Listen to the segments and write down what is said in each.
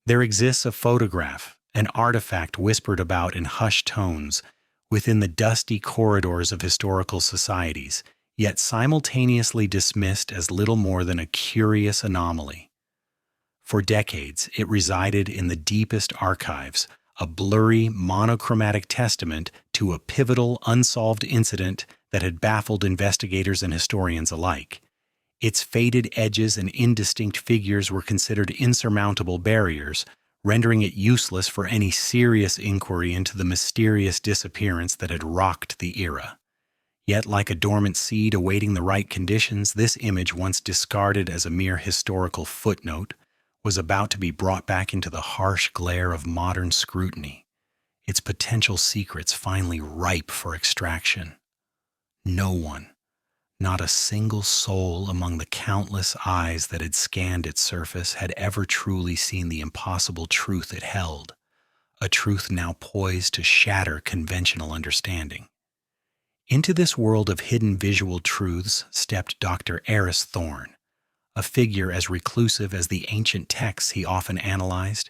There exists a photograph, an artifact whispered about in hushed tones within the dusty corridors of historical societies, yet simultaneously dismissed as little more than a curious anomaly. For decades, it resided in the deepest archives, a blurry, monochromatic testament to a pivotal, unsolved incident that had baffled investigators and historians alike. Its faded edges and indistinct figures were considered insurmountable barriers, rendering it useless for any serious inquiry into the mysterious disappearance that had rocked the era. Yet, like a dormant seed awaiting the right conditions, this image, once discarded as a mere historical footnote, was about to be brought back into the harsh glare of modern scrutiny, its potential secrets finally ripe for extraction. No one, not a single soul among the countless eyes that had scanned its surface, had ever truly seen the impossible truth it held, a truth now poised to shatter conventional understanding. Into this world of hidden visual truths stepped Dr. Eris Thorne, a figure as reclusive as the ancient texts he often analyzed,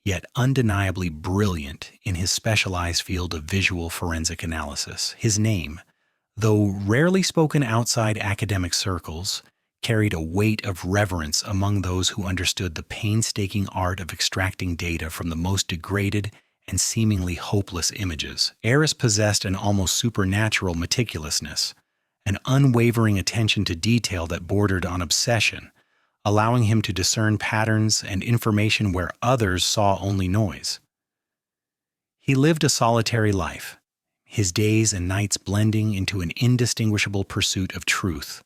yet undeniably brilliant in his specialized field of visual forensic analysis. His name, though rarely spoken outside academic circles, carried a weight of reverence among those who understood the painstaking art of extracting data from the most degraded and seemingly hopeless images. Eris possessed an almost supernatural meticulousness, an unwavering attention to detail that bordered on obsession, allowing him to discern patterns and information where others saw only noise. He lived a solitary life, his days and nights blending into an indistinguishable pursuit of truth,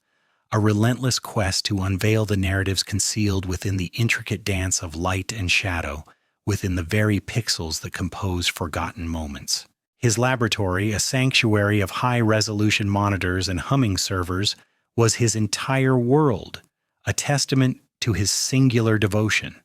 a relentless quest to unveil the narratives concealed within the intricate dance of light and shadow, within the very pixels that compose forgotten moments. His laboratory, a sanctuary of high-resolution monitors and humming servers, was his entire world, a testament to his singular devotion.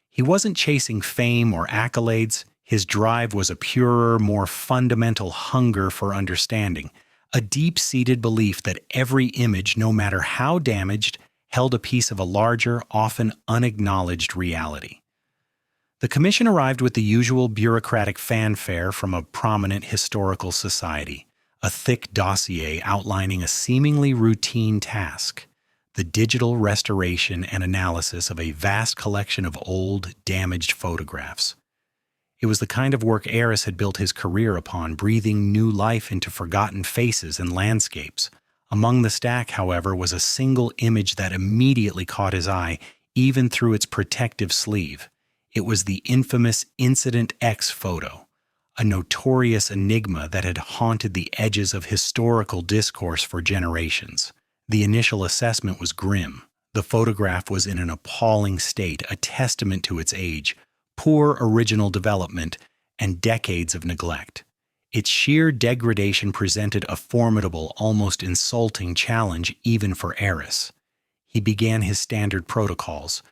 He wasn't chasing fame or accolades. His drive was a purer, more fundamental hunger for understanding, a deep-seated belief that every image, no matter how damaged, held a piece of a larger, often unacknowledged reality. The commission arrived with the usual bureaucratic fanfare from a prominent historical society, a thick dossier outlining a seemingly routine task: the digital restoration and analysis of a vast collection of old, damaged photographs. It was the kind of work Eris had built his career upon, breathing new life into forgotten faces and landscapes. Among the stack, however, was a single image that immediately caught his eye, even through its protective sleeve. It was the infamous Incident X photo, a notorious enigma that had haunted the edges of historical discourse for generations. The initial assessment was grim. The photograph was in an appalling state, a testament to its age, poor original development, and decades of neglect. Its sheer degradation presented a formidable, almost insulting challenge even for Eris. He began his standard protocols,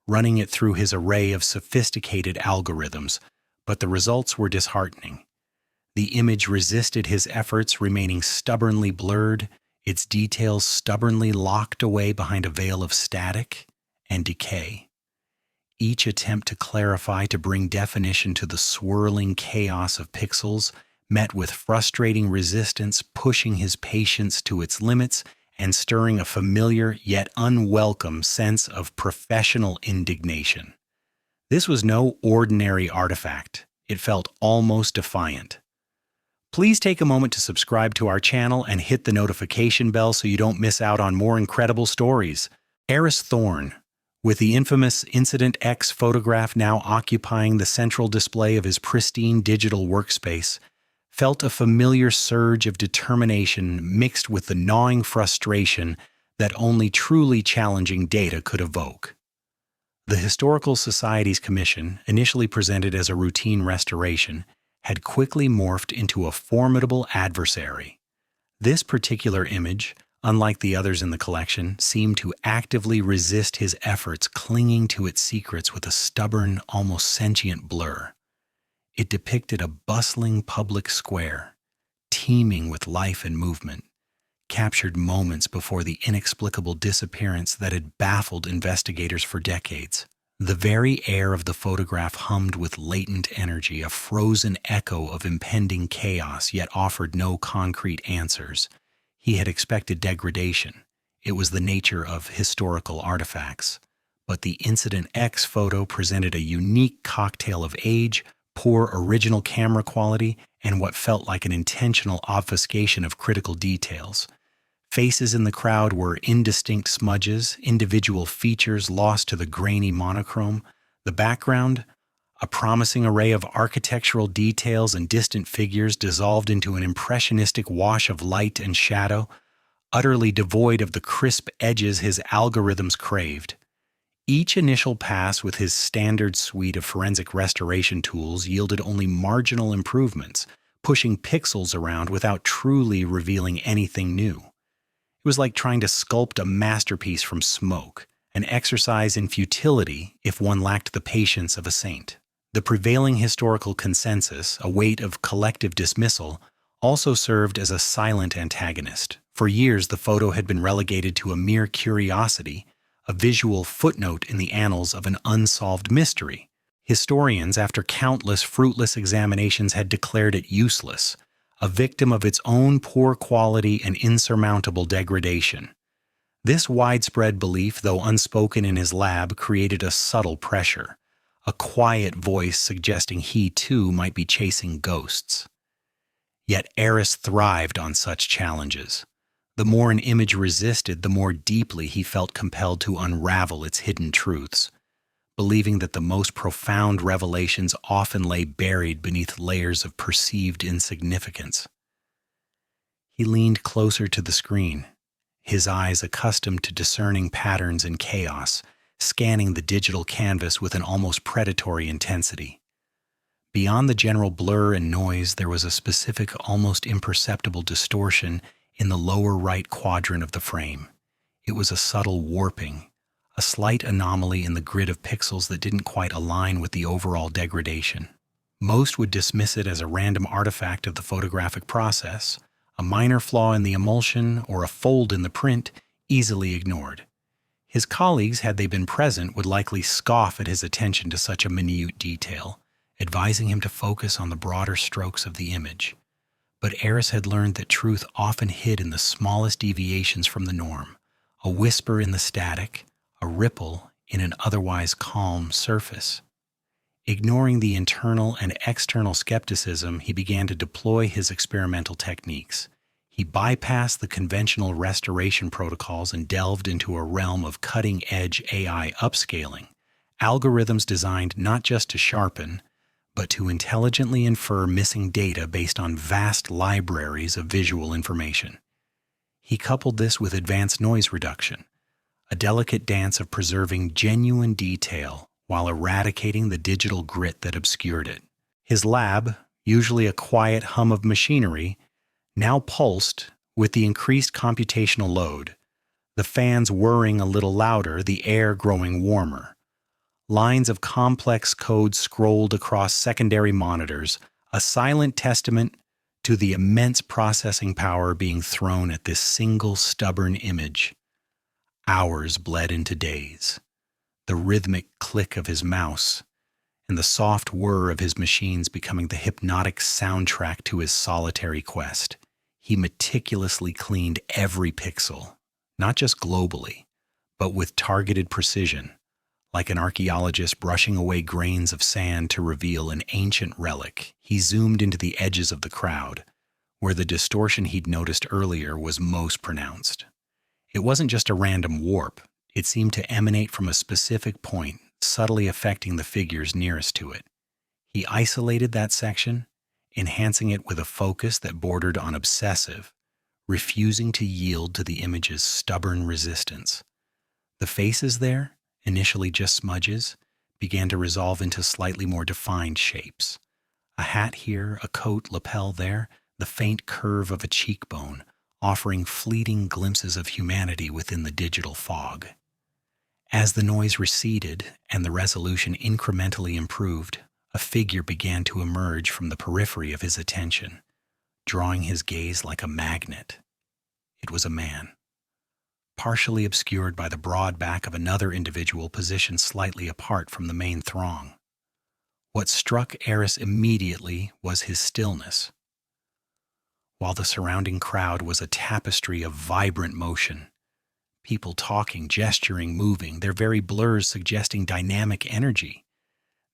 running it through his array of sophisticated algorithms, but the results were disheartening. The image resisted his efforts, remaining stubbornly blurred, its details stubbornly locked away behind a veil of static and decay. Each attempt to clarify, to bring definition to the swirling chaos of pixels, met with frustrating resistance, pushing his patience to its limits and stirring a familiar yet unwelcome sense of professional indignation. This was no ordinary artifact. It felt almost defiant. Please take a moment to subscribe to our channel and hit the notification bell so you don't miss out on more incredible stories. Eris Thorne, with the infamous Incident X photograph now occupying the central display of his pristine digital workspace, felt a familiar surge of determination mixed with the gnawing frustration that only truly challenging data could evoke. The Historical Society's commission, initially presented as a routine restoration, had quickly morphed into a formidable adversary. This particular image, unlike the others in the collection, seemed to actively resist his efforts, clinging to its secrets with a stubborn, almost sentient blur. It depicted a bustling public square, teeming with life and movement, captured moments before the inexplicable disappearance that had baffled investigators for decades. The very air of the photograph hummed with latent energy, a frozen echo of impending chaos, yet offered no concrete answers. He had expected degradation. It was the nature of historical artifacts. But the Incident X photo presented a unique cocktail of age, poor original camera quality, and what felt like an intentional obfuscation of critical details. Faces in the crowd were indistinct smudges, individual features lost to the grainy monochrome. The background, a promising array of architectural details and distant figures dissolved into an impressionistic wash of light and shadow, utterly devoid of the crisp edges his algorithms craved. Each initial pass with his standard suite of forensic restoration tools yielded only marginal improvements, pushing pixels around without truly revealing anything new. It was like trying to sculpt a masterpiece from smoke, an exercise in futility if one lacked the patience of a saint. The prevailing historical consensus, a weight of collective dismissal, also served as a silent antagonist. For years, the photo had been relegated to a mere curiosity, a visual footnote in the annals of an unsolved mystery. Historians, after countless fruitless examinations, had declared it useless, a victim of its own poor quality and insurmountable degradation. This widespread belief, though unspoken in his lab, created a subtle pressure, a quiet voice suggesting he too might be chasing ghosts. Yet Eris thrived on such challenges. The more an image resisted, the more deeply he felt compelled to unravel its hidden truths, believing that the most profound revelations often lay buried beneath layers of perceived insignificance. He leaned closer to the screen, his eyes accustomed to discerning patterns in chaos, scanning the digital canvas with an almost predatory intensity. Beyond the general blur and noise, there was a specific, almost imperceptible distortion in the lower right quadrant of the frame. It was a subtle warping, a slight anomaly in the grid of pixels that didn't quite align with the overall degradation. Most would dismiss it as a random artifact of the photographic process, a minor flaw in the emulsion or a fold in the print, easily ignored. His colleagues, had they been present, would likely scoff at his attention to such a minute detail, advising him to focus on the broader strokes of the image. But Eris had learned that truth often hid in the smallest deviations from the norm, a whisper in the static, a ripple in an otherwise calm surface. Ignoring the internal and external skepticism, he began to deploy his experimental techniques. He bypassed the conventional restoration protocols and delved into a realm of cutting-edge AI upscaling, algorithms designed not just to sharpen, but to intelligently infer missing data based on vast libraries of visual information. He coupled this with advanced noise reduction, a delicate dance of preserving genuine detail while eradicating the digital grit that obscured it. His lab, usually a quiet hum of machinery, now pulsed with the increased computational load, the fans whirring a little louder, the air growing warmer. Lines of complex code scrolled across secondary monitors, a silent testament to the immense processing power being thrown at this single stubborn image. Hours bled into days. The rhythmic click of his mouse and the soft whir of his machines becoming the hypnotic soundtrack to his solitary quest. He meticulously cleaned every pixel, not just globally, but with targeted precision, like an archaeologist brushing away grains of sand to reveal an ancient relic. He zoomed into the edges of the crowd, where the distortion he'd noticed earlier was most pronounced. It wasn't just a random warp. It seemed to emanate from a specific point, subtly affecting the figures nearest to it. He isolated that section, enhancing it with a focus that bordered on obsessive, refusing to yield to the image's stubborn resistance. The faces there, initially just smudges, began to resolve into slightly more defined shapes. A hat here, a coat lapel there, the faint curve of a cheekbone, offering fleeting glimpses of humanity within the digital fog. As the noise receded and the resolution incrementally improved, a figure began to emerge from the periphery of his attention, drawing his gaze like a magnet. It was a man. partially obscured by the broad back of another individual positioned slightly apart from the main throng. What struck Eris immediately was his stillness. While the surrounding crowd was a tapestry of vibrant motion, people talking, gesturing, moving, their very blurs suggesting dynamic energy,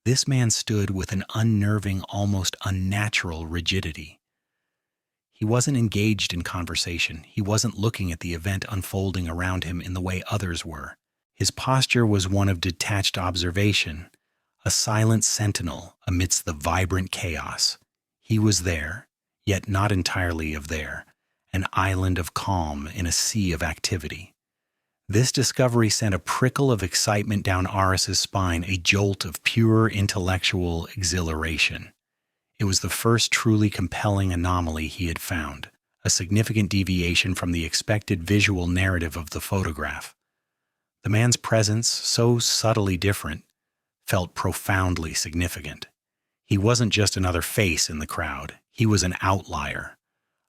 this man stood with an unnerving, almost unnatural rigidity. He wasn't engaged in conversation. He wasn't looking at the event unfolding around him in the way others were. His posture was one of detached observation, a silent sentinel amidst the vibrant chaos. He was there, yet not entirely of there, an island of calm in a sea of activity. This discovery sent a prickle of excitement down Aris's spine, a jolt of pure intellectual exhilaration. It was the first truly compelling anomaly he had found, a significant deviation from the expected visual narrative of the photograph. The man's presence, so subtly different, felt profoundly significant. He wasn't just another face in the crowd. He was an outlier,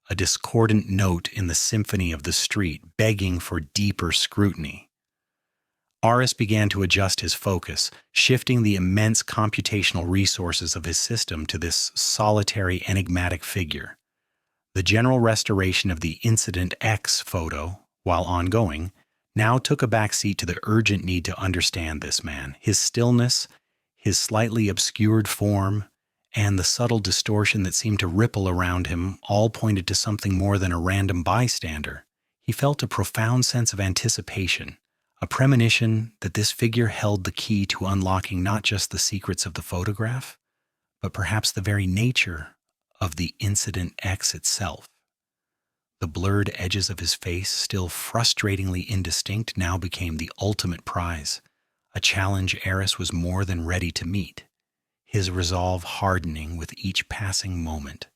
a discordant note in the symphony of the street, begging for deeper scrutiny. Aris began to adjust his focus, shifting the immense computational resources of his system to this solitary, enigmatic figure. The general restoration of the Incident X photo, while ongoing, now took a backseat to the urgent need to understand this man. His stillness, his slightly obscured form, and the subtle distortion that seemed to ripple around him all pointed to something more than a random bystander. He felt a profound sense of anticipation, a premonition that this figure held the key to unlocking not just the secrets of the photograph, but perhaps the very nature of the Incident X itself. The blurred edges of his face, still frustratingly indistinct, now became the ultimate prize, a challenge Eris was more than ready to meet, his resolve hardening with each passing moment.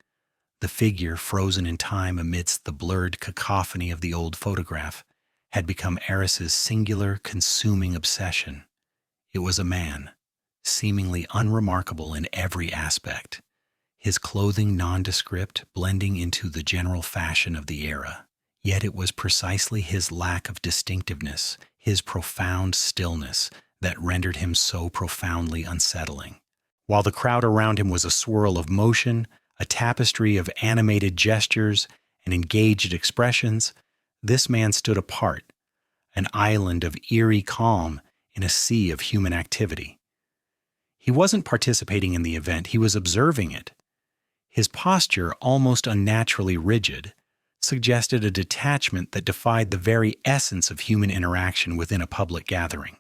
The figure, frozen in time amidst the blurred cacophony of the old photograph, had become Eris's singular, consuming obsession. It was a man, seemingly unremarkable in every aspect, his clothing nondescript, blending into the general fashion of the era. Yet it was precisely his lack of distinctiveness, his profound stillness, that rendered him so profoundly unsettling. While the crowd around him was a swirl of motion, a tapestry of animated gestures and engaged expressions, this man stood apart, an island of eerie calm in a sea of human activity. He wasn't participating in the event, he was observing it. His posture, almost unnaturally rigid, suggested a detachment that defied the very essence of human interaction within a public gathering.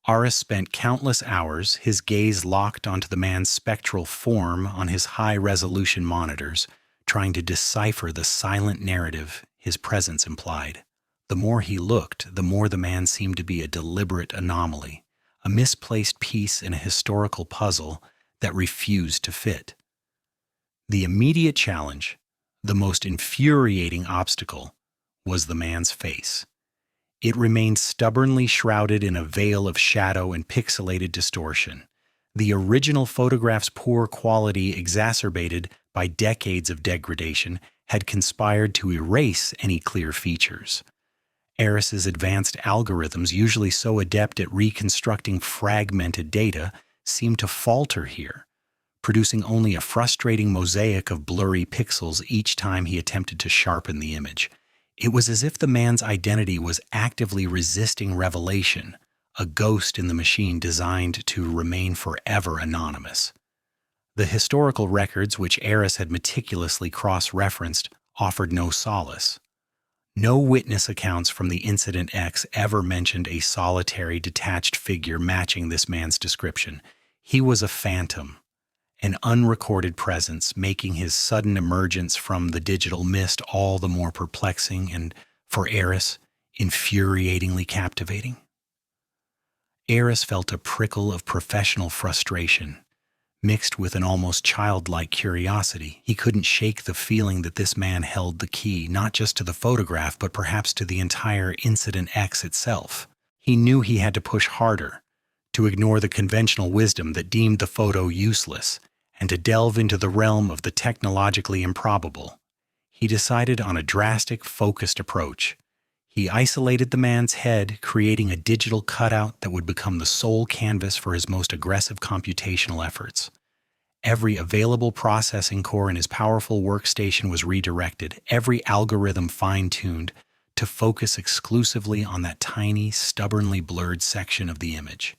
Aris spent countless hours, his gaze locked onto the man's spectral form on his high-resolution monitors, trying to decipher the silent narrative his presence implied. The more he looked, the more the man seemed to be a deliberate anomaly, a misplaced piece in a historical puzzle that refused to fit. The immediate challenge, the most infuriating obstacle, was the man's face. It remained stubbornly shrouded in a veil of shadow and pixelated distortion. The original photograph's poor quality, exacerbated by decades of degradation, had conspired to erase any clear features. Eris's advanced algorithms, usually so adept at reconstructing fragmented data, seemed to falter here, producing only a frustrating mosaic of blurry pixels each time he attempted to sharpen the image. It was as if the man's identity was actively resisting revelation, a ghost in the machine designed to remain forever anonymous. The historical records which Eris had meticulously cross-referenced offered no solace. No witness accounts from the Incident X ever mentioned a solitary, detached figure matching this man's description. He was a phantom, an unrecorded presence, making his sudden emergence from the digital mist all the more perplexing and, for Eris, infuriatingly captivating. Eris felt a prickle of professional frustration, mixed with an almost childlike curiosity. He couldn't shake the feeling that this man held the key, not just to the photograph, but perhaps to the entire Incident X itself. He knew he had to push harder, to ignore the conventional wisdom that deemed the photo useless, and to delve into the realm of the technologically improbable. He decided on a drastic, focused approach. He isolated the man's head, creating a digital cutout that would become the sole canvas for his most aggressive computational efforts. Every available processing core in his powerful workstation was redirected, every algorithm fine-tuned to focus exclusively on that tiny, stubbornly blurred section of the image.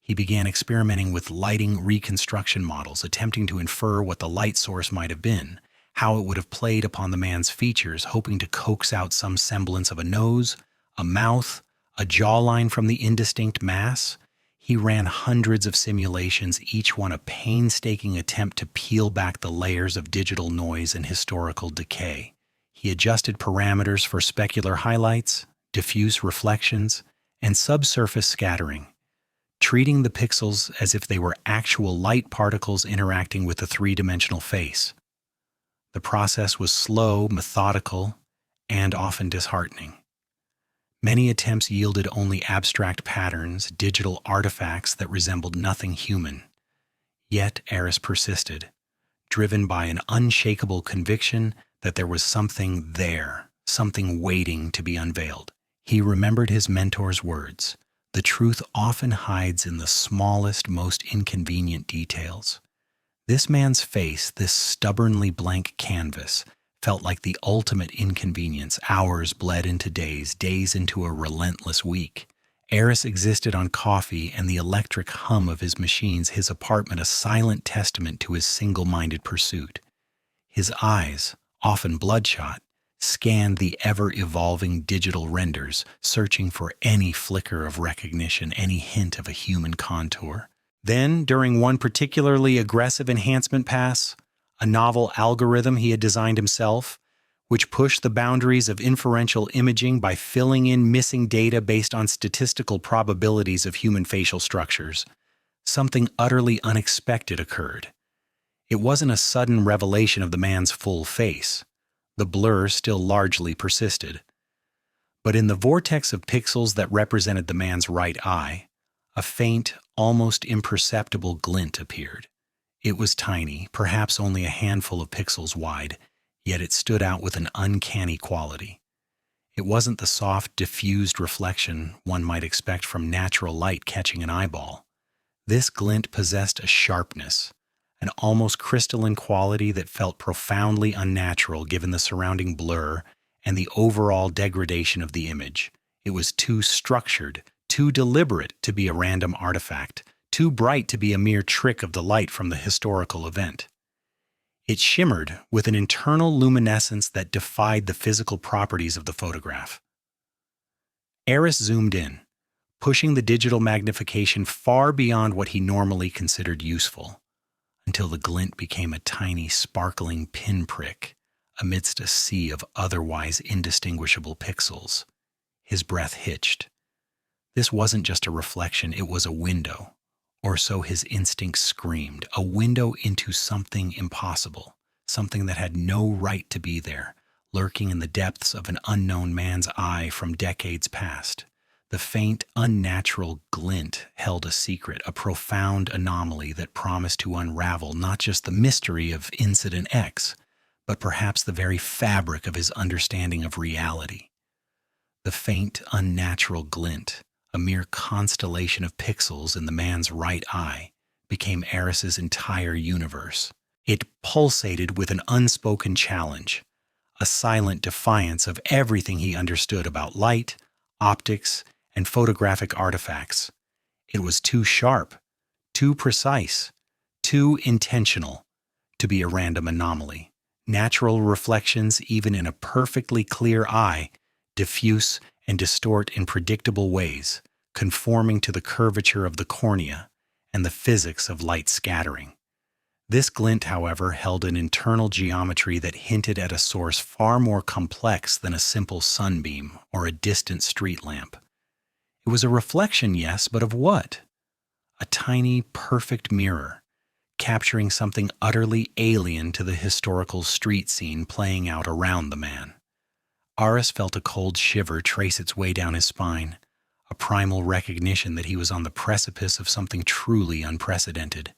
He began experimenting with lighting reconstruction models, attempting to infer what the light source might have been, how it would have played upon the man's features, hoping to coax out some semblance of a nose, a mouth, a jawline from the indistinct mass. He ran hundreds of simulations, each one a painstaking attempt to peel back the layers of digital noise and historical decay. He adjusted parameters for specular highlights, diffuse reflections, and subsurface scattering, treating the pixels as if they were actual light particles interacting with the three-dimensional face. The process was slow, methodical, and often disheartening. Many attempts yielded only abstract patterns, digital artifacts that resembled nothing human. Yet Eris persisted, driven by an unshakable conviction that there was something there, something waiting to be unveiled. He remembered his mentor's words: "The truth often hides in the smallest, most inconvenient details." This man's face, this stubbornly blank canvas, felt like the ultimate inconvenience. Hours bled into days, days into a relentless week. Eris existed on coffee and the electric hum of his machines, his apartment a silent testament to his single-minded pursuit. His eyes, often bloodshot, scanned the ever-evolving digital renders, searching for any flicker of recognition, any hint of a human contour. Then, during one particularly aggressive enhancement pass, a novel algorithm he had designed himself, which pushed the boundaries of inferential imaging by filling in missing data based on statistical probabilities of human facial structures, something utterly unexpected occurred. It wasn't a sudden revelation of the man's full face. The blur still largely persisted. But in the vortex of pixels that represented the man's right eye, a faint, almost imperceptible glint appeared. It was tiny, perhaps only a handful of pixels wide, yet it stood out with an uncanny quality. It wasn't the soft, diffused reflection one might expect from natural light catching an eyeball. This glint possessed a sharpness, an almost crystalline quality that felt profoundly unnatural given the surrounding blur and the overall degradation of the image. It was too structured, too deliberate to be a random artifact, too bright to be a mere trick of the light from the historical event. It shimmered with an internal luminescence that defied the physical properties of the photograph. Eris zoomed in, pushing the digital magnification far beyond what he normally considered useful, until the glint became a tiny, sparkling pinprick amidst a sea of otherwise indistinguishable pixels. His breath hitched. This wasn't just a reflection, it was a window, or so his instincts screamed, a window into something impossible, something that had no right to be there, lurking in the depths of an unknown man's eye from decades past. The faint, unnatural glint held a secret, a profound anomaly that promised to unravel not just the mystery of Incident X, but perhaps the very fabric of his understanding of reality. The faint, unnatural glint, a mere constellation of pixels in the man's right eye, became Eris's entire universe. It pulsated with an unspoken challenge, a silent defiance of everything he understood about light, optics, and photographic artifacts. It was too sharp, too precise, too intentional to be a random anomaly. Natural reflections, even in a perfectly clear eye, diffuse and distort in predictable ways, conforming to the curvature of the cornea and the physics of light scattering. This glint, however, held an internal geometry that hinted at a source far more complex than a simple sunbeam or a distant street lamp. It was a reflection, yes, but of what? A tiny, perfect mirror, capturing something utterly alien to the historical street scene playing out around the man. Aris felt a cold shiver trace its way down his spine, a primal recognition that he was on the precipice of something truly unprecedented.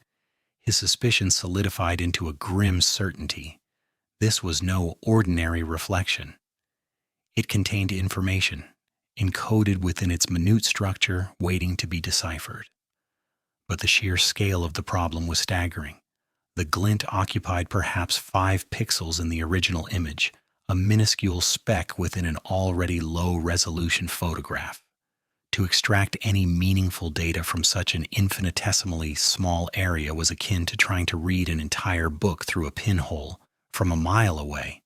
His suspicion solidified into a grim certainty. This was no ordinary reflection. It contained information, encoded within its minute structure, waiting to be deciphered. But the sheer scale of the problem was staggering. The glint occupied perhaps 5 pixels in the original image, a minuscule speck within an already low-resolution photograph. To extract any meaningful data from such an infinitesimally small area was akin to trying to read an entire book through a pinhole from a mile away.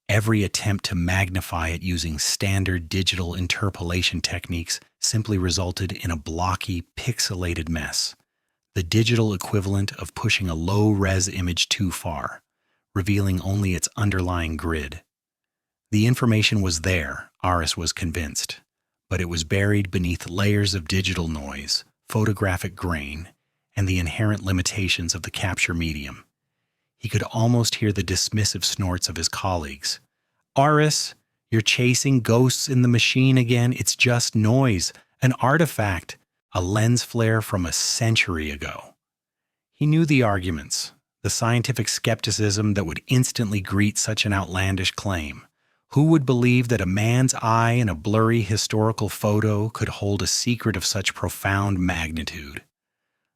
Every attempt to magnify it using standard digital interpolation techniques simply resulted in a blocky, pixelated mess, the digital equivalent of pushing a low-res image too far, revealing only its underlying grid. The information was there, Aris was convinced, but it was buried beneath layers of digital noise, photographic grain, and the inherent limitations of the capture medium. He could almost hear the dismissive snorts of his colleagues. "Aris, you're chasing ghosts in the machine again. It's just noise, an artifact, a lens flare from a century ago." He knew the arguments, the scientific skepticism that would instantly greet such an outlandish claim. Who would believe that a man's eye in a blurry historical photo could hold a secret of such profound magnitude?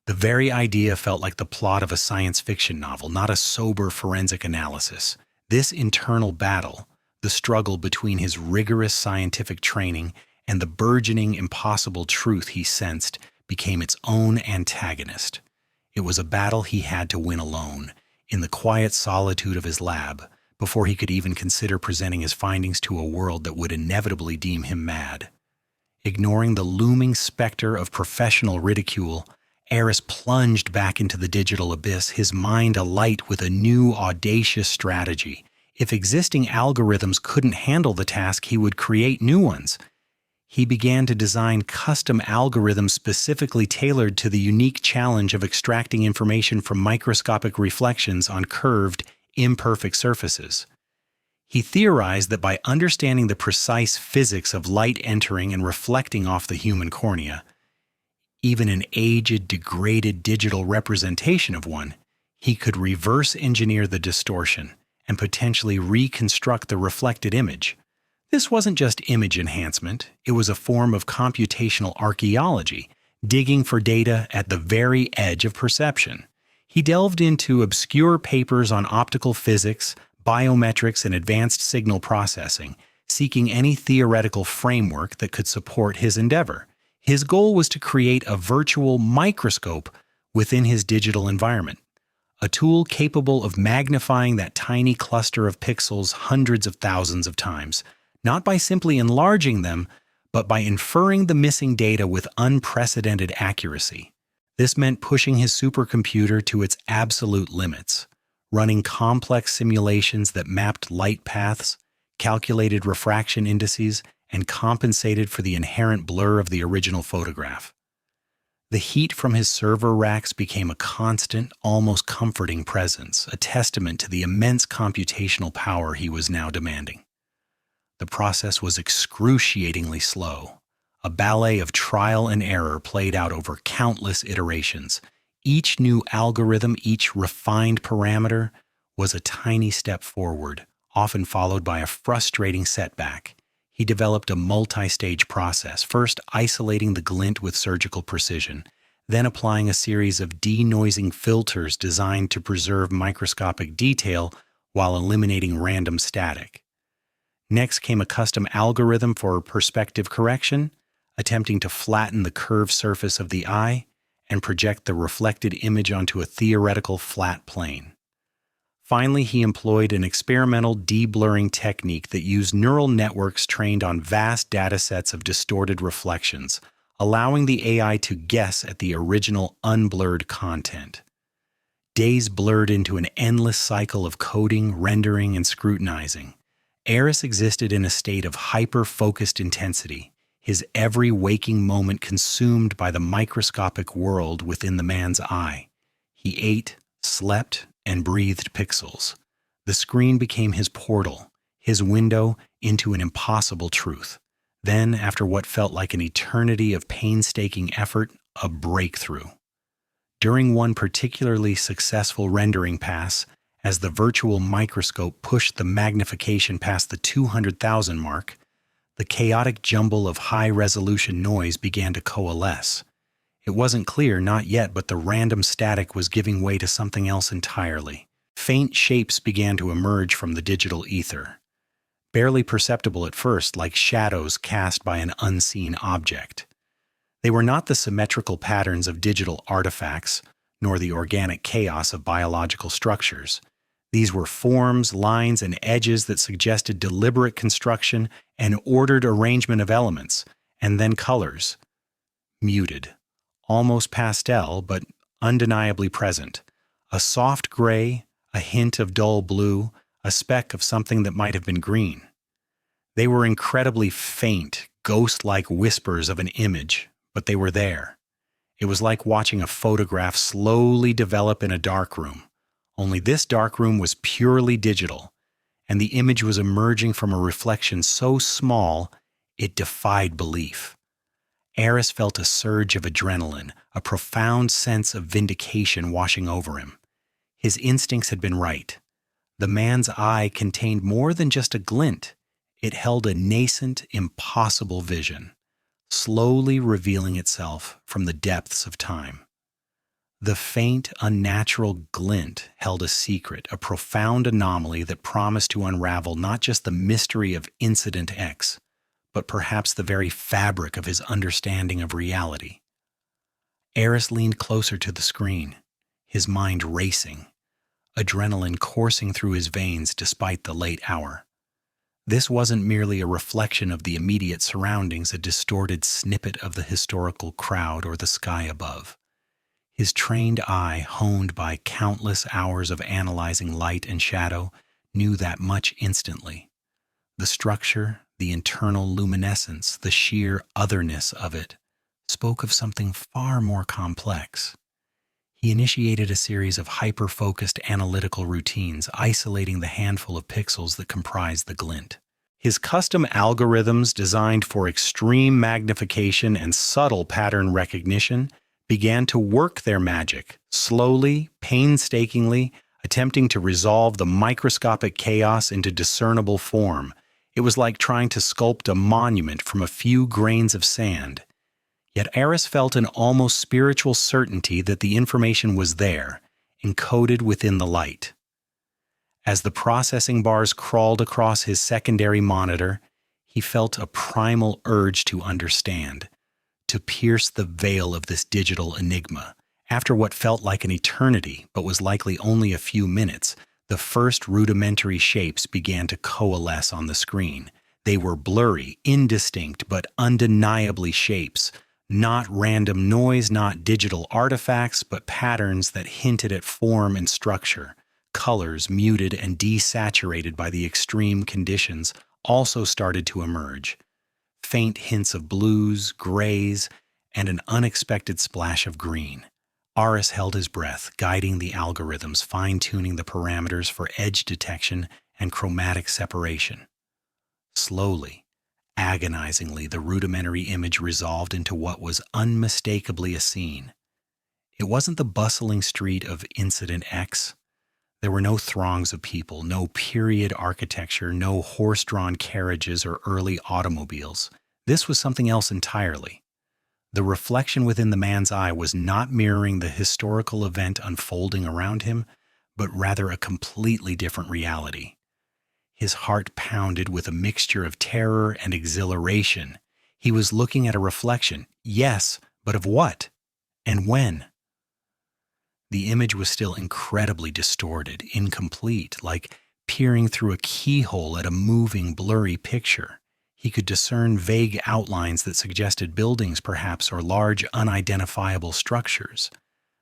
The very idea felt like the plot of a science fiction novel, not a sober forensic analysis. This internal battle, the struggle between his rigorous scientific training and the burgeoning impossible truth he sensed, became its own antagonist. It was a battle he had to win alone, in the quiet solitude of his lab, before he could even consider presenting his findings to a world that would inevitably deem him mad. Ignoring the looming specter of professional ridicule, Aris plunged back into the digital abyss, his mind alight with a new, audacious strategy. If existing algorithms couldn't handle the task, he would create new ones. He began to design custom algorithms specifically tailored to the unique challenge of extracting information from microscopic reflections on curved, imperfect surfaces. He theorized that by understanding the precise physics of light entering and reflecting off the human cornea, even an aged, degraded digital representation of one, he could reverse engineer the distortion and potentially reconstruct the reflected image. This wasn't just image enhancement, it was a form of computational archaeology, digging for data at the very edge of perception. He delved into obscure papers on optical physics, biometrics, and advanced signal processing, seeking any theoretical framework that could support his endeavor. His goal was to create a virtual microscope within his digital environment, a tool capable of magnifying that tiny cluster of pixels hundreds of thousands of times, not by simply enlarging them, but by inferring the missing data with unprecedented accuracy. This meant pushing his supercomputer to its absolute limits, running complex simulations that mapped light paths, calculated refraction indices, and compensated for the inherent blur of the original photograph. The heat from his server racks became a constant, almost comforting presence, a testament to the immense computational power he was now demanding. The process was excruciatingly slow. A ballet of trial and error played out over countless iterations. Each new algorithm, each refined parameter, was a tiny step forward, often followed by a frustrating setback. He developed a multi-stage process, first isolating the glint with surgical precision, then applying a series of denoising filters designed to preserve microscopic detail while eliminating random static. Next came a custom algorithm for perspective correction, attempting to flatten the curved surface of the eye and project the reflected image onto a theoretical flat plane. Finally, he employed an experimental de-blurring technique that used neural networks trained on vast datasets of distorted reflections, allowing the AI to guess at the original unblurred content. Days blurred into an endless cycle of coding, rendering, and scrutinizing. Aris existed in a state of hyper-focused intensity, his every waking moment consumed by the microscopic world within the man's eye. He ate, slept, and breathed pixels. The screen became his portal, his window into an impossible truth. Then, after what felt like an eternity of painstaking effort, a breakthrough. During one particularly successful rendering pass, as the virtual microscope pushed the magnification past the 200,000 mark, The chaotic jumble of high-resolution noise began to coalesce. It wasn't clear, not yet, but the random static was giving way to something else entirely. Faint shapes began to emerge from the digital ether, barely perceptible at first, like shadows cast by an unseen object. They were not the symmetrical patterns of digital artifacts, nor the organic chaos of biological structures. These were forms, lines, and edges that suggested deliberate construction and ordered arrangement of elements, and then colors. Muted, almost pastel, but undeniably present. A soft gray, a hint of dull blue, a speck of something that might have been green. They were incredibly faint, ghost-like whispers of an image, but they were there. It was like watching a photograph slowly develop in a darkroom. Only this darkroom was purely digital, and the image was emerging from a reflection so small it defied belief. Eris felt a surge of adrenaline, a profound sense of vindication washing over him. His instincts had been right. The man's eye contained more than just a glint. It held a nascent, impossible vision, slowly revealing itself from the depths of time. The faint, unnatural glint held a secret, a profound anomaly that promised to unravel not just the mystery of Incident X, but perhaps the very fabric of his understanding of reality. Eris leaned closer to the screen, his mind racing, adrenaline coursing through his veins despite the late hour. This wasn't merely a reflection of the immediate surroundings, a distorted snippet of the historical crowd or the sky above. His trained eye, honed by countless hours of analyzing light and shadow, knew that much instantly. The structure, the internal luminescence, the sheer otherness of it, spoke of something far more complex. He initiated a series of hyper-focused analytical routines, isolating the handful of pixels that comprised the glint. His custom algorithms, designed for extreme magnification and subtle pattern recognition, began to work their magic, slowly, painstakingly, attempting to resolve the microscopic chaos into discernible form. It was like trying to sculpt a monument from a few grains of sand. Yet Eris felt an almost spiritual certainty that the information was there, encoded within the light. As the processing bars crawled across his secondary monitor, he felt a primal urge to understand, to pierce the veil of this digital enigma. After what felt like an eternity, but was likely only a few minutes, the first rudimentary shapes began to coalesce on the screen. They were blurry, indistinct, but undeniably shapes. Not random noise, not digital artifacts, but patterns that hinted at form and structure. Colors, muted and desaturated by the extreme conditions, also started to emerge. Faint hints of blues, grays, and an unexpected splash of green. Eris held his breath, guiding the algorithms, fine-tuning the parameters for edge detection and chromatic separation. Slowly, agonizingly, the rudimentary image resolved into what was unmistakably a scene. It wasn't the bustling street of Incident X. There were no throngs of people, no period architecture, no horse-drawn carriages or early automobiles. This was something else entirely. The reflection within the man's eye was not mirroring the historical event unfolding around him, but rather a completely different reality. His heart pounded with a mixture of terror and exhilaration. He was looking at a reflection, yes, but of what? And when? The image was still incredibly distorted, incomplete, like peering through a keyhole at a moving, blurry picture. He could discern vague outlines that suggested buildings, perhaps, or large, unidentifiable structures.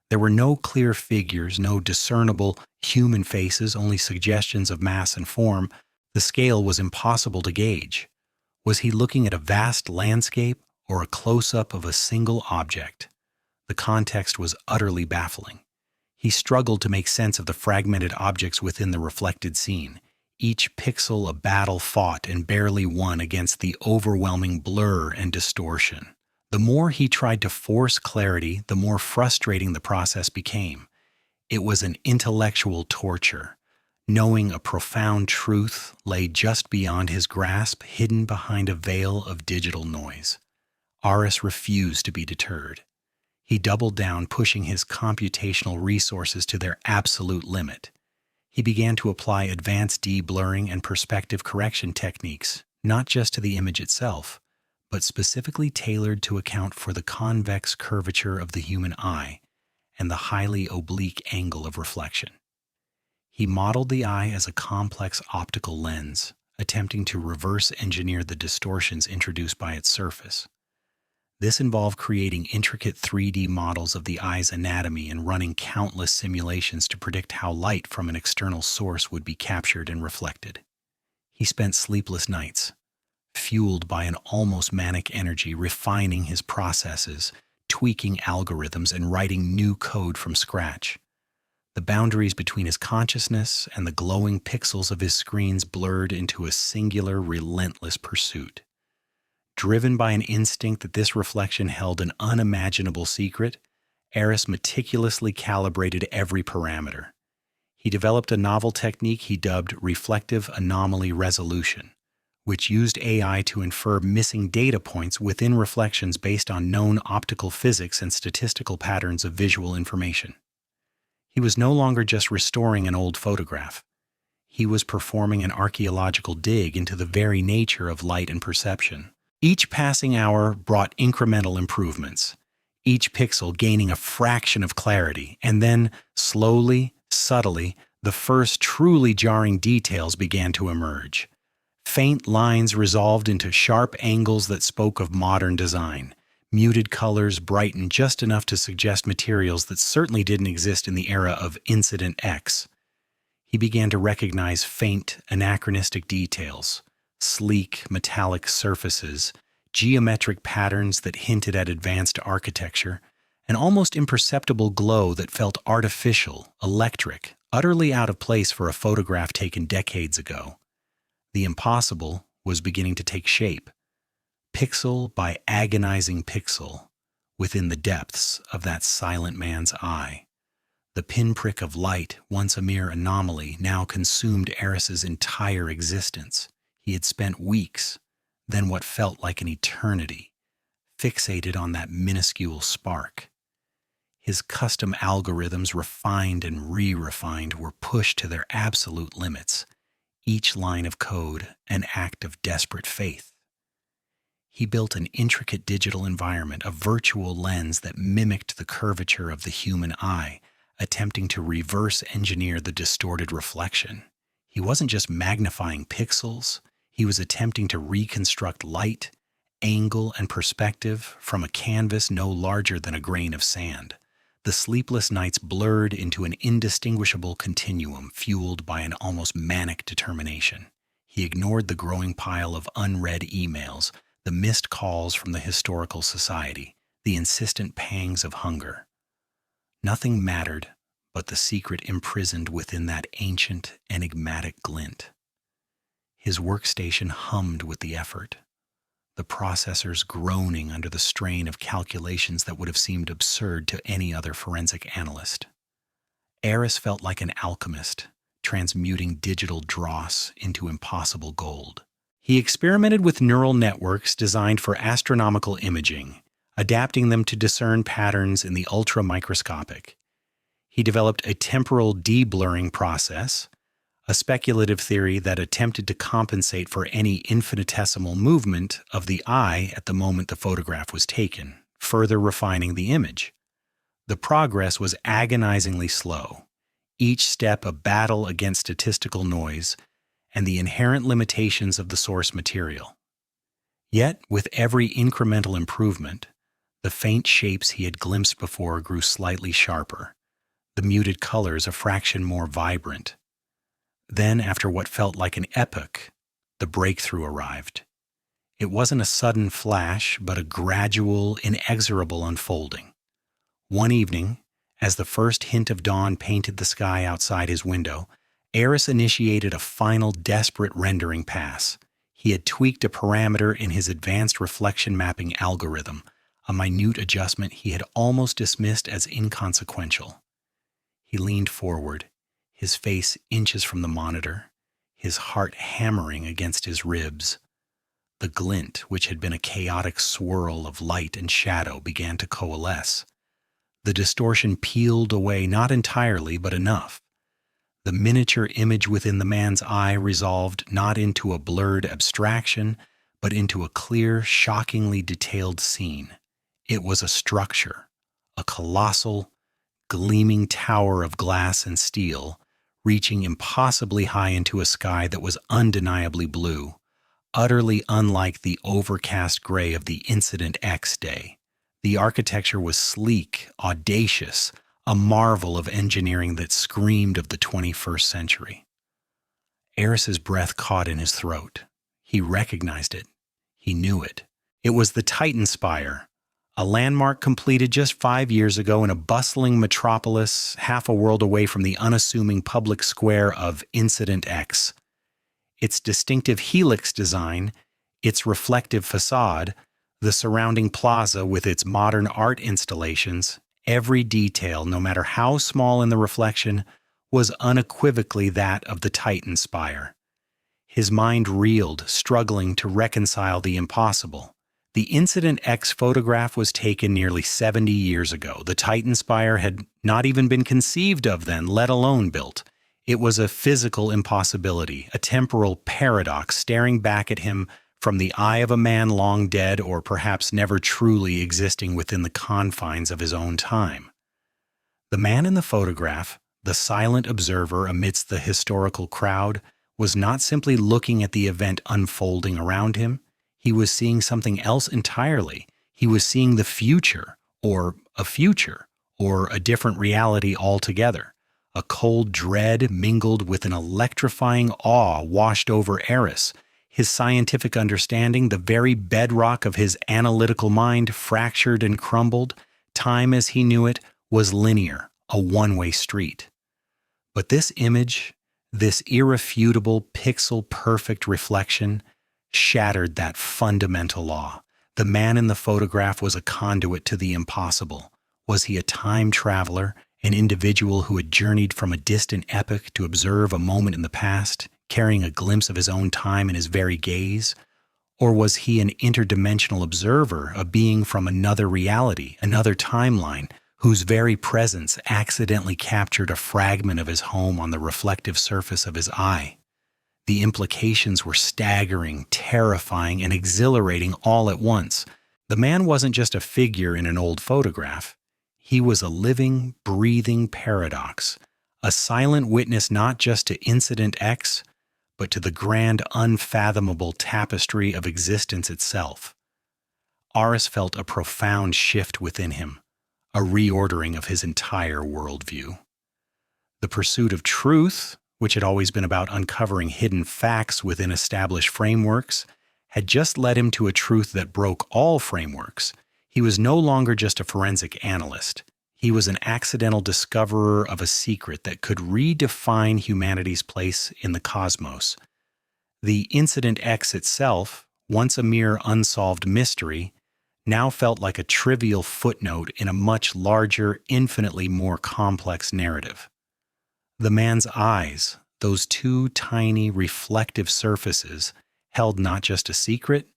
There were no clear figures, no discernible human faces, only suggestions of mass and form. The scale was impossible to gauge. Was he looking at a vast landscape or a close-up of a single object? The context was utterly baffling. He struggled to make sense of the fragmented objects within the reflected scene, each pixel a battle fought and barely won against the overwhelming blur and distortion. The more he tried to force clarity, the more frustrating the process became. It was an intellectual torture. knowing a profound truth lay just beyond his grasp, hidden behind a veil of digital noise. Aris refused to be deterred. He doubled down, pushing his computational resources to their absolute limit. He began to apply advanced de-blurring and perspective correction techniques, not just to the image itself, but specifically tailored to account for the convex curvature of the human eye and the highly oblique angle of reflection. He modeled the eye as a complex optical lens, attempting to reverse engineer the distortions introduced by its surface. This involved creating intricate 3D models of the eye's anatomy and running countless simulations to predict how light from an external source would be captured and reflected. He spent sleepless nights, fueled by an almost manic energy, refining his processes, tweaking algorithms, and writing new code from scratch. The boundaries between his consciousness and the glowing pixels of his screens blurred into a singular, relentless pursuit. Driven by an instinct that this reflection held an unimaginable secret, Aris meticulously calibrated every parameter. He developed a novel technique he dubbed reflective anomaly resolution, which used AI to infer missing data points within reflections based on known optical physics and statistical patterns of visual information. He was no longer just restoring an old photograph. He was performing an archaeological dig into the very nature of light and perception. Each passing hour brought incremental improvements, each pixel gaining a fraction of clarity, and then, slowly, subtly, the first truly jarring details began to emerge. Faint lines resolved into sharp angles that spoke of modern design. Muted colors brightened just enough to suggest materials that certainly didn't exist in the era of Incident X. He began to recognize faint, anachronistic details, sleek, metallic surfaces, geometric patterns that hinted at advanced architecture, an almost imperceptible glow that felt artificial, electric, utterly out of place for a photograph taken decades ago. The impossible was beginning to take shape, pixel by agonizing pixel, within the depths of that silent man's eye. The pinprick of light, once a mere anomaly, now consumed Aris's entire existence. He had spent weeks, then what felt like an eternity, fixated on that minuscule spark. His custom algorithms, refined and re-refined, were pushed to their absolute limits, each line of code an act of desperate faith. He built an intricate digital environment, a virtual lens that mimicked the curvature of the human eye, attempting to reverse engineer the distorted reflection. He wasn't just magnifying pixels, he was attempting to reconstruct light, angle, and perspective from a canvas no larger than a grain of sand. The sleepless nights blurred into an indistinguishable continuum fueled by an almost manic determination. He ignored the growing pile of unread emails, the missed calls from the Historical Society, the insistent pangs of hunger. Nothing mattered but the secret imprisoned within that ancient, enigmatic glint. His workstation hummed with the effort, the processors groaning under the strain of calculations that would have seemed absurd to any other forensic analyst. Aris felt like an alchemist, transmuting digital dross into impossible gold. He experimented with neural networks designed for astronomical imaging, adapting them to discern patterns in the ultra-microscopic. He developed a temporal de-blurring process, a speculative theory that attempted to compensate for any infinitesimal movement of the eye at the moment the photograph was taken, further refining the image. The progress was agonizingly slow, each step a battle against statistical noise and the inherent limitations of the source material. Yet, with every incremental improvement, the faint shapes he had glimpsed before grew slightly sharper, the muted colors a fraction more vibrant. Then, after what felt like an epoch, the breakthrough arrived. It wasn't a sudden flash, but a gradual, inexorable unfolding. One evening, as the first hint of dawn painted the sky outside his window, Aris initiated a final desperate rendering pass. He had tweaked a parameter in his advanced reflection mapping algorithm, a minute adjustment he had almost dismissed as inconsequential. He leaned forward, his face inches from the monitor, his heart hammering against his ribs. The glint, which had been a chaotic swirl of light and shadow, began to coalesce. The distortion peeled away not entirely, but enough. The miniature image within the man's eye resolved not into a blurred abstraction, but into a clear, shockingly detailed scene. It was a structure, a colossal, gleaming tower of glass and steel, reaching impossibly high into a sky that was undeniably blue, utterly unlike the overcast gray of the Incident X day. The architecture was sleek, audacious, a marvel of engineering that screamed of the 21st century. Eris's breath caught in his throat. He recognized it. He knew it. It was the Titan Spire, a landmark completed just 5 years ago in a bustling metropolis half a world away from the unassuming public square of Incident X. Its distinctive helix design, its reflective facade, the surrounding plaza with its modern art installations, every detail, no matter how small in the reflection, was unequivocally that of the Titan Spire. His mind reeled, struggling to reconcile the impossible. The Incident X photograph was taken nearly 70 years ago. The Titan Spire had not even been conceived of then, let alone built. It was a physical impossibility, a temporal paradox staring back at him from the eye of a man long dead or perhaps never truly existing within the confines of his own time. The man in the photograph, the silent observer amidst the historical crowd, was not simply looking at the event unfolding around him. He was seeing something else entirely. He was seeing the future, or a different reality altogether. A cold dread mingled with an electrifying awe washed over Eris. His scientific understanding, the very bedrock of his analytical mind, fractured and crumbled. Time as he knew it was linear, a one-way street. But this image, this irrefutable, pixel-perfect reflection, shattered that fundamental law. The man in the photograph was a conduit to the impossible. Was he a time traveler, an individual who had journeyed from a distant epoch to observe a moment in the past, carrying a glimpse of his own time in his very gaze? Or was he an interdimensional observer, a being from another reality, another timeline, whose very presence accidentally captured a fragment of his home on the reflective surface of his eye? The implications were staggering, terrifying, and exhilarating all at once. The man wasn't just a figure in an old photograph. He was a living, breathing paradox, a silent witness not just to Incident X, but to the grand, unfathomable tapestry of existence itself. Aris felt a profound shift within him, a reordering of his entire worldview. The pursuit of truth, which had always been about uncovering hidden facts within established frameworks, had just led him to a truth that broke all frameworks. He was no longer just a forensic analyst. He was an accidental discoverer of a secret that could redefine humanity's place in the cosmos. The Incident X itself, once a mere unsolved mystery, now felt like a trivial footnote in a much larger, infinitely more complex narrative. The man's eyes, those two tiny reflective surfaces, held not just a secret,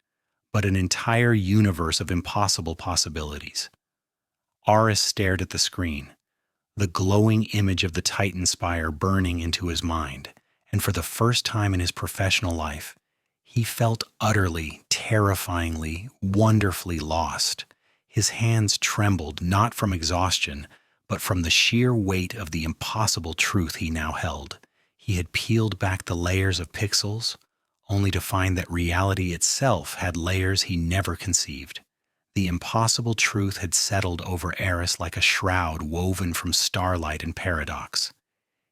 but an entire universe of impossible possibilities. Aris stared at the screen, the glowing image of the Titan Spire burning into his mind, and for the first time in his professional life, he felt utterly, terrifyingly, wonderfully lost. His hands trembled not from exhaustion, but from the sheer weight of the impossible truth he now held. He had peeled back the layers of pixels, only to find that reality itself had layers he never conceived. The impossible truth had settled over Eris like a shroud woven from starlight and paradox.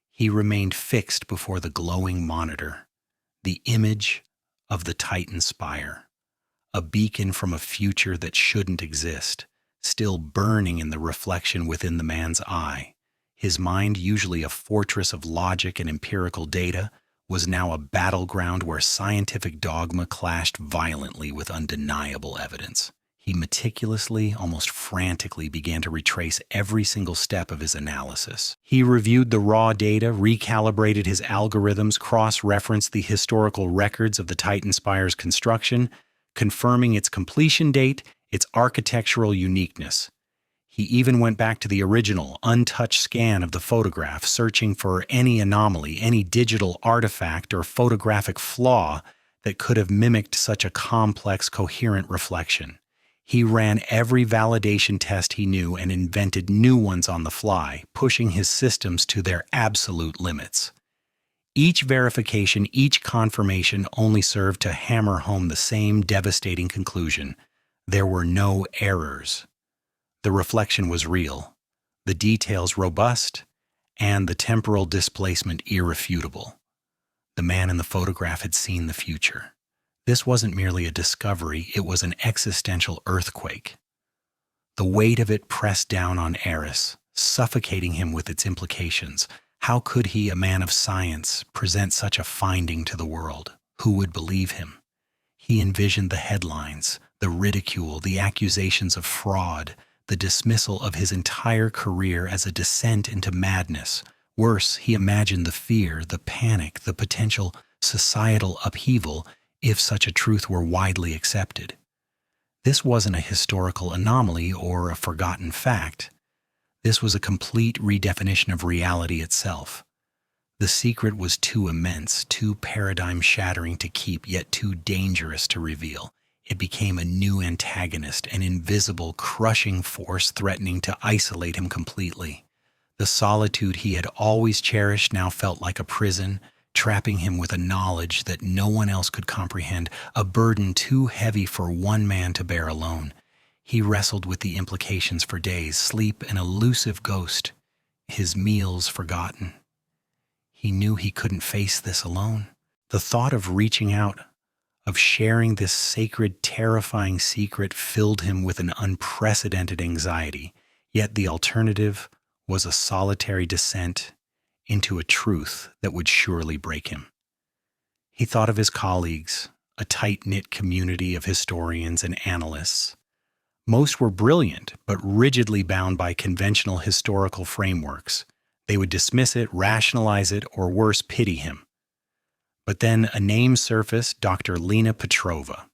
He remained fixed before the glowing monitor, the image of the Titan Spire, a beacon from a future that shouldn't exist, still burning in the reflection within the man's eye. His mind, usually a fortress of logic and empirical data, was now a battleground where scientific dogma clashed violently with undeniable evidence. He meticulously, almost frantically, began to retrace every single step of his analysis. He reviewed the raw data, recalibrated his algorithms, cross-referenced the historical records of the Titan Spire's construction, confirming its completion date, its architectural uniqueness. He even went back to the original, untouched scan of the photograph, searching for any anomaly, any digital artifact or photographic flaw that could have mimicked such a complex, coherent reflection. He ran every validation test he knew and invented new ones on the fly, pushing his systems to their absolute limits. Each verification, each confirmation only served to hammer home the same devastating conclusion. There were no errors. The reflection was real, the details robust, and the temporal displacement irrefutable. The man in the photograph had seen the future. This wasn't merely a discovery, it was an existential earthquake. The weight of it pressed down on Eris, suffocating him with its implications. How could he, a man of science, present such a finding to the world? Who would believe him? He envisioned the headlines, the ridicule, the accusations of fraud, the dismissal of his entire career as a descent into madness. Worse, he imagined the fear, the panic, the potential societal upheaval if such a truth were widely accepted. This wasn't a historical anomaly or a forgotten fact. This was a complete redefinition of reality itself. The secret was too immense, too paradigm-shattering to keep, yet too dangerous to reveal. It became a new antagonist, an invisible, crushing force threatening to isolate him completely. The solitude he had always cherished now felt like a prison, trapping him with a knowledge that no one else could comprehend, a burden too heavy for one man to bear alone. He wrestled with the implications for days, sleep an elusive ghost, his meals forgotten. He knew he couldn't face this alone. The thought of reaching out, of sharing this sacred, terrifying secret filled him with an unprecedented anxiety, yet the alternative was a solitary descent into a truth that would surely break him. He thought of his colleagues, a tight-knit community of historians and analysts. Most were brilliant, but rigidly bound by conventional historical frameworks. They would dismiss it, rationalize it, or worse, pity him. But then a name surfaced, Dr. Lena Petrova.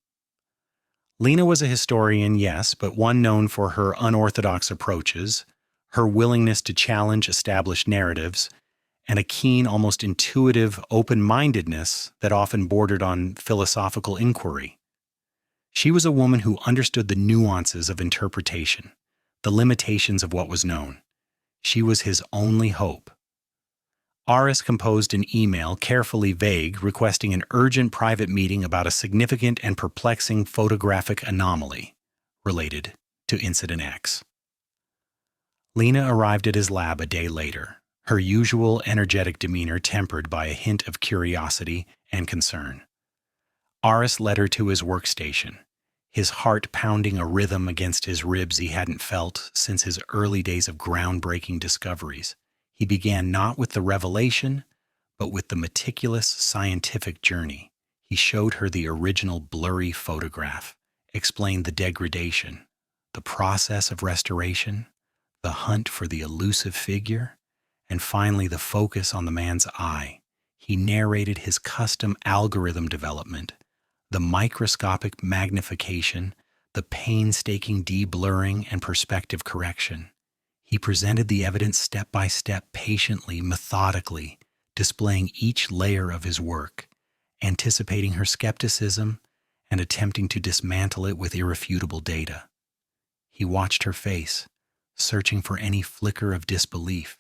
Lena was a historian, yes, but one known for her unorthodox approaches, her willingness to challenge established narratives, and a keen, almost intuitive open-mindedness that often bordered on philosophical inquiry. She was a woman who understood the nuances of interpretation, the limitations of what was known. She was his only hope. Aris composed an email, carefully vague, requesting an urgent private meeting about a significant and perplexing photographic anomaly related to Incident X. Lena arrived at his lab a day later, her usual energetic demeanor tempered by a hint of curiosity and concern. Aris led her to his workstation, his heart pounding a rhythm against his ribs he hadn't felt since his early days of groundbreaking discoveries. He began not with the revelation, but with the meticulous scientific journey. He showed her the original blurry photograph, explained the degradation, the process of restoration, the hunt for the elusive figure, and finally the focus on the man's eye. He narrated his custom algorithm development, the microscopic magnification, the painstaking de-blurring and perspective correction. He presented the evidence step by step, patiently, methodically, displaying each layer of his work, anticipating her skepticism and attempting to dismantle it with irrefutable data. He watched her face, searching for any flicker of disbelief,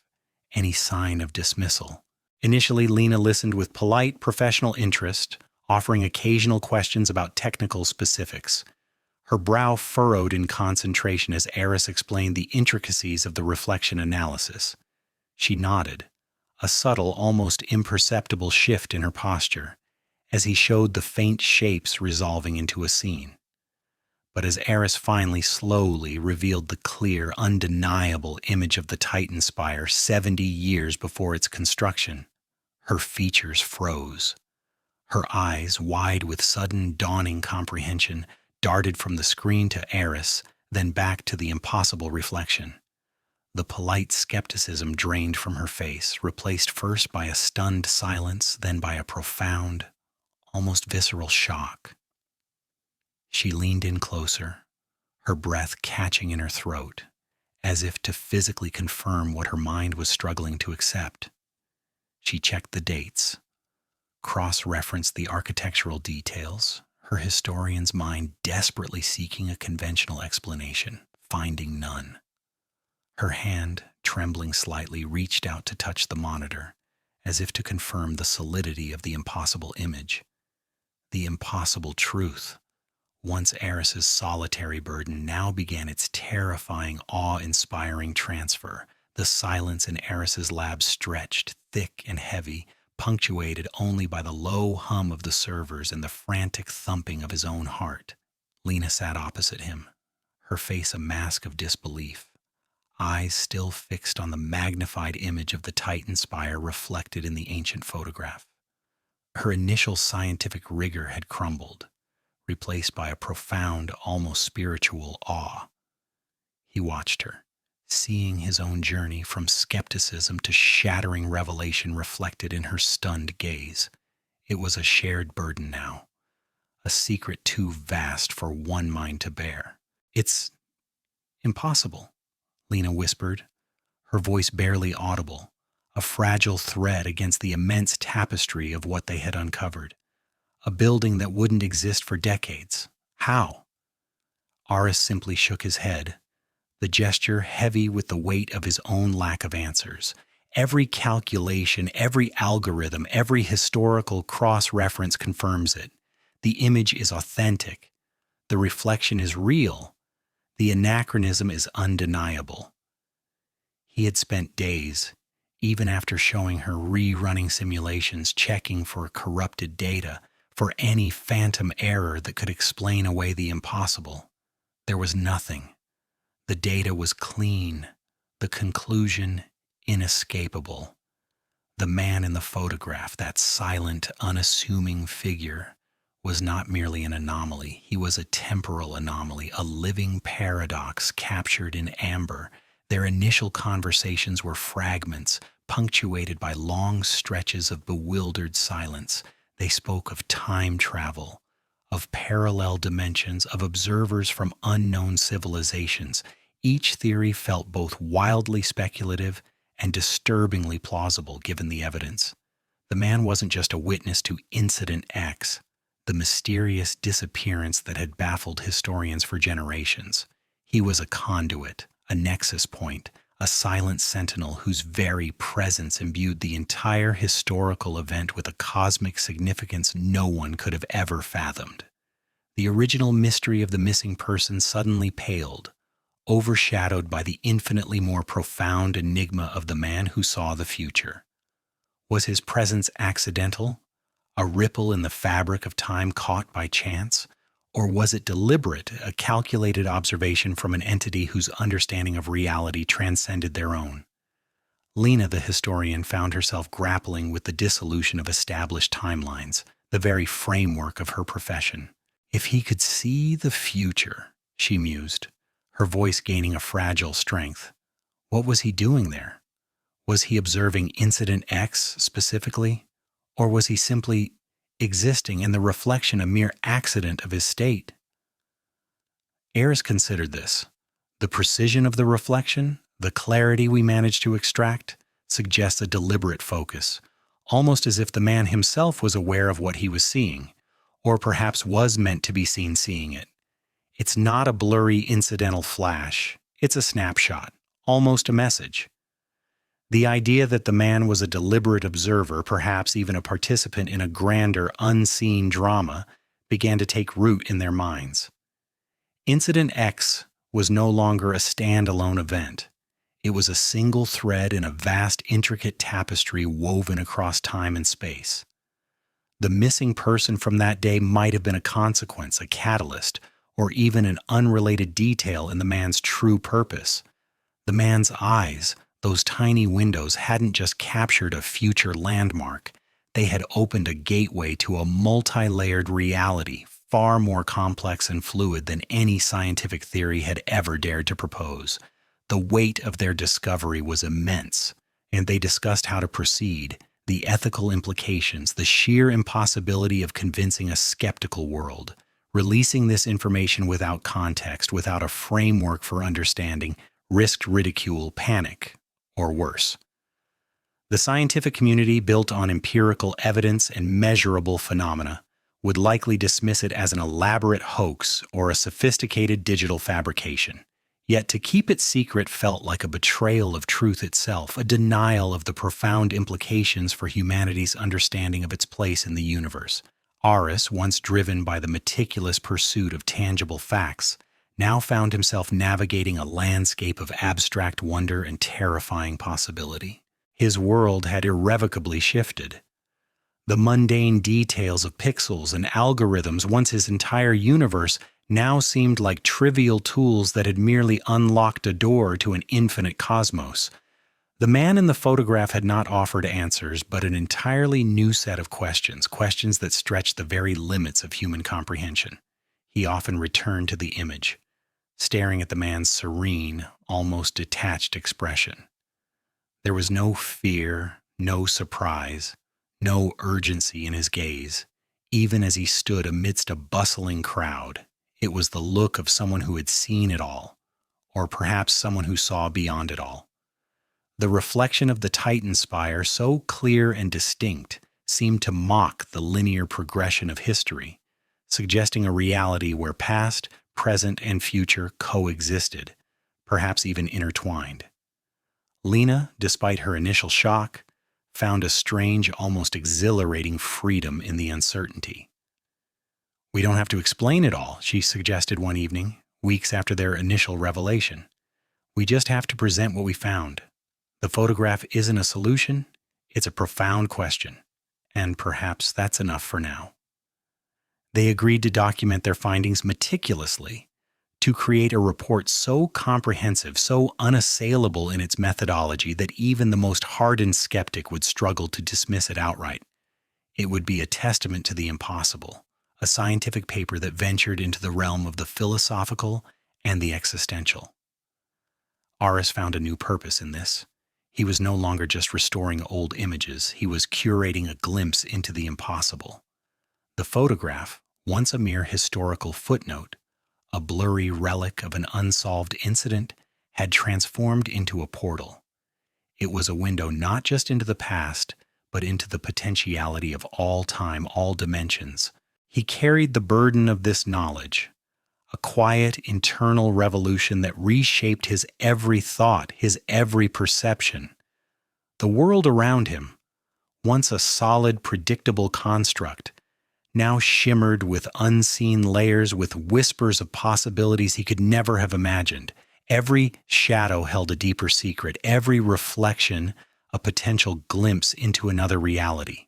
any sign of dismissal. Initially, Lena listened with polite, professional interest, offering occasional questions about technical specifics. Her brow furrowed in concentration as Eris explained the intricacies of the reflection analysis. She nodded, a subtle, almost imperceptible shift in her posture, as he showed the faint shapes resolving into a scene. But as Eris finally, slowly revealed the clear, undeniable image of the Titan Spire 70 years before its construction, her features froze. Her eyes, wide with sudden, dawning comprehension, darted from the screen to Eris, then back to the impossible reflection. The polite skepticism drained from her face, replaced first by a stunned silence, then by a profound, almost visceral shock. She leaned in closer, her breath catching in her throat, as if to physically confirm what her mind was struggling to accept. She checked the dates, cross-referenced the architectural details, her historian's mind desperately seeking a conventional explanation, finding none. Her hand, trembling slightly, reached out to touch the monitor, as if to confirm the solidity of the impossible image. The impossible truth. Once Eris's solitary burden now began its terrifying, awe-inspiring transfer. The silence in Eris's lab stretched, thick and heavy, punctuated only by the low hum of the servers and the frantic thumping of his own heart. Lena sat opposite him, her face a mask of disbelief, eyes still fixed on the magnified image of the Titan spire reflected in the ancient photograph. Her initial scientific rigor had crumbled, replaced by a profound, almost spiritual awe. He watched her, seeing his own journey from skepticism to shattering revelation reflected in her stunned gaze. It was a shared burden now, a secret too vast for one mind to bear. "It's impossible," Lena whispered, her voice barely audible, a fragile thread against the immense tapestry of what they had uncovered. A building that wouldn't exist for decades. How? Aris simply shook his head, the gesture heavy with the weight of his own lack of answers. Every calculation, every algorithm, every historical cross-reference confirms it. The image is authentic. The reflection is real. The anachronism is undeniable. He had spent days, even after showing her rerunning simulations, checking for corrupted data, for any phantom error that could explain away the impossible. There was nothing. The data was clean, the conclusion inescapable. The man in the photograph, that silent, unassuming figure, was not merely an anomaly. He was a temporal anomaly, a living paradox captured in amber. Their initial conversations were fragments, punctuated by long stretches of bewildered silence. They spoke of time travel, of parallel dimensions, of observers from unknown civilizations. Each theory felt both wildly speculative and disturbingly plausible given the evidence. The man wasn't just a witness to Incident X, the mysterious disappearance that had baffled historians for generations. He was a conduit, a nexus point, a silent sentinel whose very presence imbued the entire historical event with a cosmic significance no one could have ever fathomed. The original mystery of the missing person suddenly paled, overshadowed by the infinitely more profound enigma of the man who saw the future. Was his presence accidental, a ripple in the fabric of time caught by chance? Or was it deliberate, a calculated observation from an entity whose understanding of reality transcended their own? Lena, the historian, found herself grappling with the dissolution of established timelines, the very framework of her profession. If he could see the future, she mused, her voice gaining a fragile strength, what was he doing there? Was he observing Incident X specifically? Or was he simply existing in the reflection, a mere accident of his state? Eris considered this. The precision of the reflection, the clarity we managed to extract, suggests a deliberate focus, almost as if the man himself was aware of what he was seeing, or perhaps was meant to be seen seeing it. It's not a blurry incidental flash, it's a snapshot, almost a message. The idea that the man was a deliberate observer, perhaps even a participant in a grander, unseen drama, began to take root in their minds. Incident X was no longer a standalone event. It was a single thread in a vast, intricate tapestry woven across time and space. The missing person from that day might have been a consequence, a catalyst, or even an unrelated detail in the man's true purpose. The man's eyes, those tiny windows, hadn't just captured a future landmark. They had opened a gateway to a multi-layered reality, far more complex and fluid than any scientific theory had ever dared to propose. The weight of their discovery was immense, and they discussed how to proceed, the ethical implications, the sheer impossibility of convincing a skeptical world. Releasing this information without context, without a framework for understanding, risked ridicule, panic, or worse. The scientific community, built on empirical evidence and measurable phenomena, would likely dismiss it as an elaborate hoax or a sophisticated digital fabrication. Yet to keep it secret felt like a betrayal of truth itself, a denial of the profound implications for humanity's understanding of its place in the universe. Aris, once driven by the meticulous pursuit of tangible facts, now found himself navigating a landscape of abstract wonder and terrifying possibility. His world had irrevocably shifted. The mundane details of pixels and algorithms, once his entire universe, now seemed like trivial tools that had merely unlocked a door to an infinite cosmos. The man in the photograph had not offered answers, but an entirely new set of questions, questions that stretched the very limits of human comprehension. He often returned to the image, staring at the man's serene, almost detached expression. There was no fear, no surprise, no urgency in his gaze, even as he stood amidst a bustling crowd. It was the look of someone who had seen it all, or perhaps someone who saw beyond it all. The reflection of the Titan spire, so clear and distinct, seemed to mock the linear progression of history, suggesting a reality where past, present, and future coexisted, perhaps even intertwined. Lena, despite her initial shock, found a strange, almost exhilarating freedom in the uncertainty. "We don't have to explain it all," she suggested one evening, weeks after their initial revelation. "We just have to present what we found. The photograph isn't a solution, it's a profound question, and perhaps that's enough for now." They agreed to document their findings meticulously, to create a report so comprehensive, so unassailable in its methodology that even the most hardened skeptic would struggle to dismiss it outright. It would be a testament to the impossible, a scientific paper that ventured into the realm of the philosophical and the existential. Aris found a new purpose in this. He was no longer just restoring old images, he was curating a glimpse into the impossible. The photograph, once a mere historical footnote, a blurry relic of an unsolved incident, had transformed into a portal. It was a window not just into the past, but into the potentiality of all time, all dimensions. He carried the burden of this knowledge, a quiet internal revolution that reshaped his every thought, his every perception. The world around him, once a solid, predictable construct, now shimmered with unseen layers, with whispers of possibilities he could never have imagined. Every shadow held a deeper secret, every reflection a potential glimpse into another reality.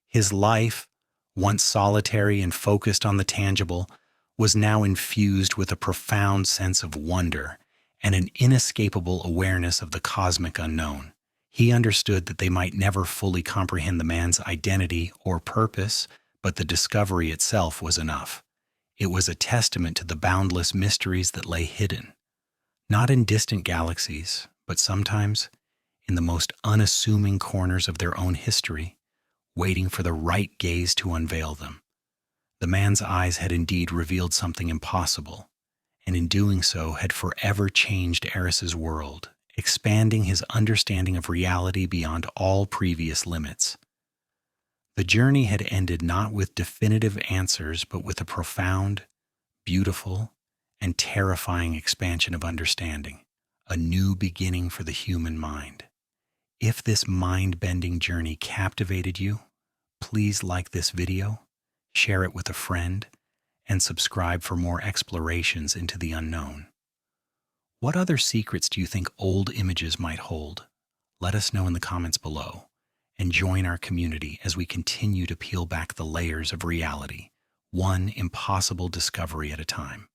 His life, once solitary and focused on the tangible, was now infused with a profound sense of wonder and an inescapable awareness of the cosmic unknown. He understood that they might never fully comprehend the man's identity or purpose, but the discovery itself was enough. It was a testament to the boundless mysteries that lay hidden, not in distant galaxies, but sometimes in the most unassuming corners of their own history, waiting for the right gaze to unveil them. The man's eyes had indeed revealed something impossible, and in doing so had forever changed Eris's world, expanding his understanding of reality beyond all previous limits. The journey had ended not with definitive answers, but with a profound, beautiful, and terrifying expansion of understanding, a new beginning for the human mind. If this mind-bending journey captivated you, please like this video, share it with a friend, and subscribe for more explorations into the unknown. What other secrets do you think old images might hold? Let us know in the comments below, and join our community as we continue to peel back the layers of reality, one impossible discovery at a time.